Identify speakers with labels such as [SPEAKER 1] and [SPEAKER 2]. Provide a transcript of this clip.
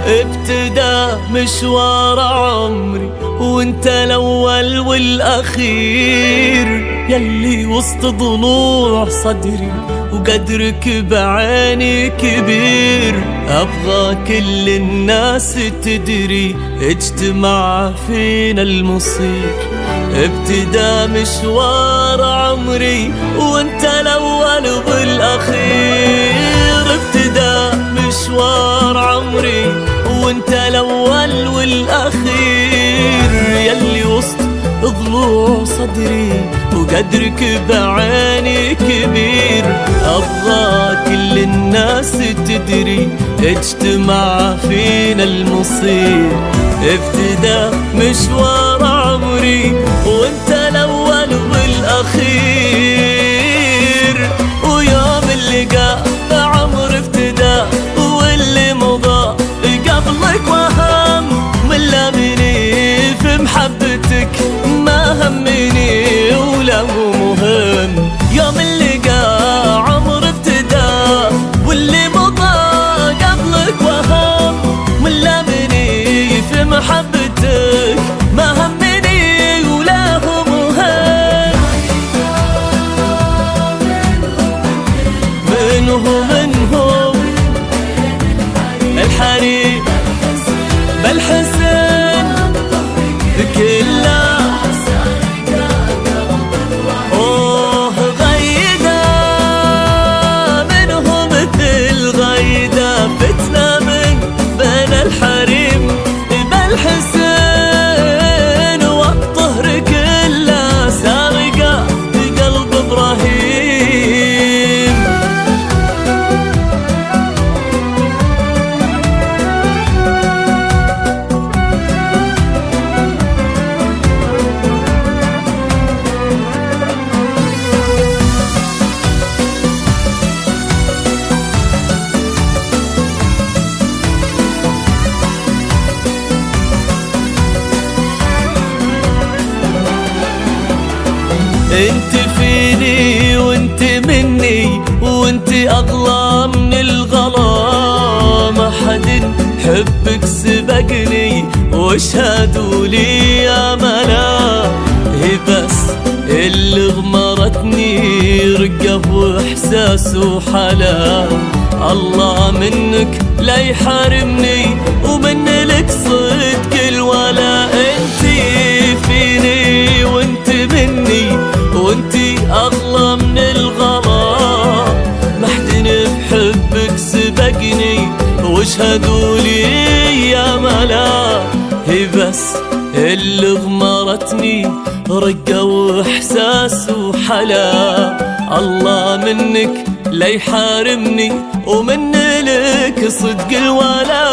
[SPEAKER 1] ابتدى مشوار عمري وانت الاول والاخير، يلي وسط ضلوع صدري وقدرك بعيني كبير. ابغى كل الناس تدري اجتمع فينا المصير، ابتدى مشوار عمري وانت الاول والاخير. ابتدى مشوار عمري وانت الاول والاخير، يلي وسط ضلوع صدري وقدرك بعيني كبير. ابغى كل الناس تدري اجتمع فينا المصير، ابتدى مشوار عمري وانت الاول والاخير. ويوم اللقاء عمر ابتدى واللي مضى قبلك وهم، ملامني في محبتك ما همني ولا مو مهم. يوم اللقاء عمر ابتدى واللي مضى قبلك وهم، ملامني في محبتك ما همني ولا هو مهم. منهم الحريم بالحسن كله اوه غيدا، منهم مثل غيدا فتنة من بين الحريم بالحسن، والطهر كله سارقة بقلب ابراهيم. انت فيني وانت مني وانت اغلى من الغلا، ما حد حبك سبقني واشهدوا لي يا ملا. هي بس اللي غمرتني رقة واحساس وحلا، الله منك لا يحرمني ومن لك صدق الولا. انتي فيني وانت مني وانتي اغلى من الغلا، ما حد بحبك سبقني واشهدوا لي يا ملا. هي بس اللي غمرتني رقة واحساس وحلا، الله منك لا يحارمني ومن لك صدق الولا.